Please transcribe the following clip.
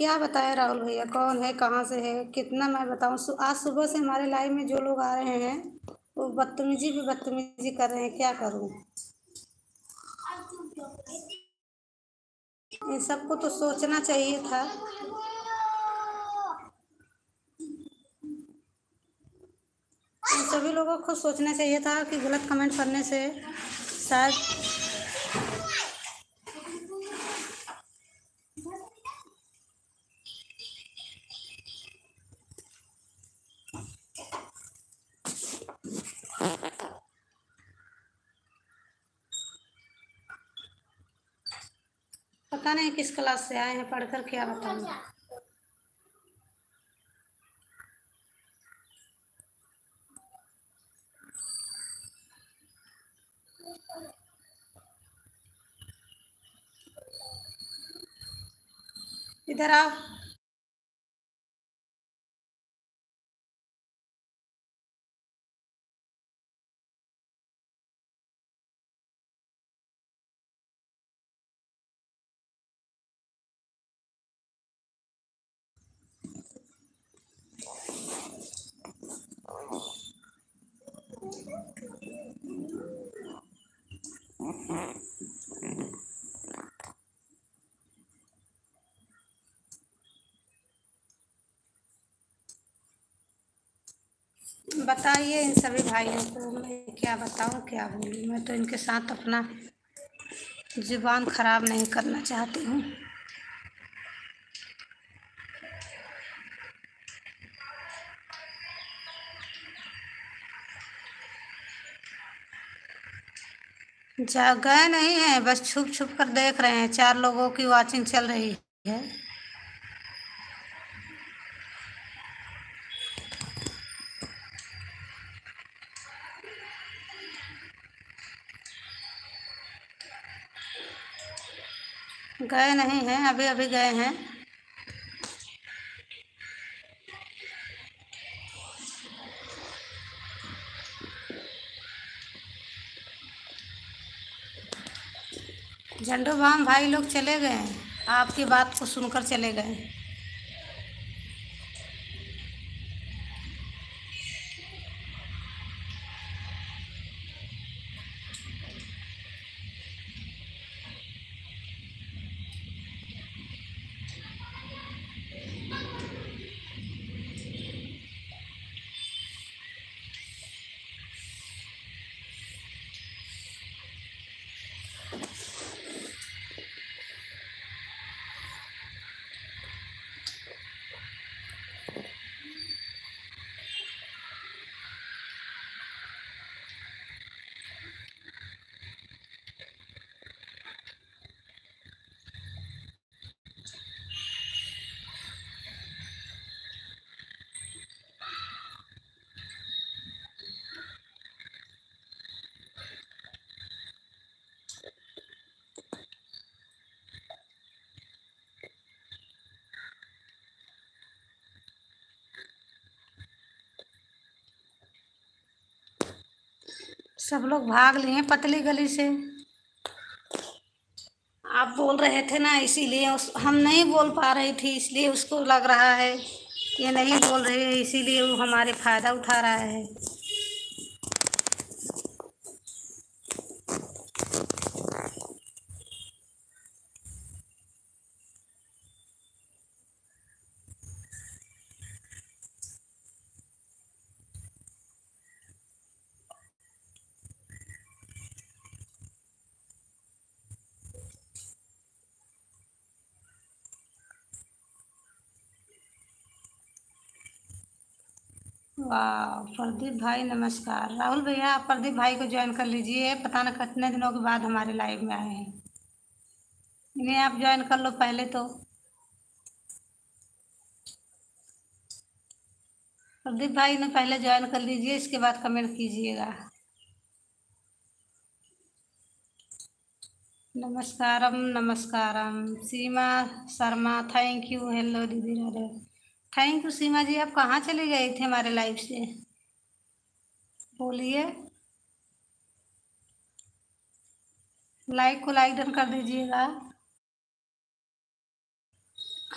क्या बताएं राहुल भैया, कौन है, कहाँ से है, कितना मैं बताऊं। आज सुबह से हमारे लाइव में जो लोग आ रहे हैं वो बदतमीजी भी बदतमीजी कर रहे हैं, क्या करूं। इन सबको तो सोचना चाहिए था। इन सभी लोगों को सोचना चाहिए था कि गलत कमेंट करने से शायद पता नहीं किस क्लास से आए हैं, पढ़कर क्या बताऊं। इधर आओ। बताइए इन सभी भाइयों को मैं क्या बताऊं, क्या बोलूं। मैं तो इनके साथ अपना जुबान खराब नहीं करना चाहती हूँ। जा गए नहीं हैं, बस छुप छुप कर देख रहे हैं। 4 लोगों की वॉचिंग चल रही है। गए नहीं हैं, अभी अभी गए हैं। झंडू बाम भाई लोग चले गए हैं, आपकी बात को सुनकर चले गए। सब लोग भाग लिए पतली गली से। आप बोल रहे थे ना, इसीलिए हम नहीं बोल पा रही थी, इसलिए उसको लग रहा है कि ये नहीं बोल रही है, इसीलिए वो हमारे फायदा उठा रहा है। वाह, प्रदीप भाई नमस्कार। राहुल भैया आप प्रदीप भाई को ज्वाइन कर लीजिए, पता न कितने दिनों के बाद हमारे लाइव में आए हैं। इन्हें आप ज्वाइन कर लो पहले तो। प्रदीप भाई ने पहले ज्वाइन कर लीजिए, इसके बाद कमेंट कीजिएगा। नमस्कारम नमस्कारम। सीमा शर्मा, थैंक यू। हेलो दीदी, राधे। थैंक यू सीमा जी। आप कहाँ चले गए थे हमारे लाइव से, बोलिए। लाइक को लाइक डन कर दीजिएगा।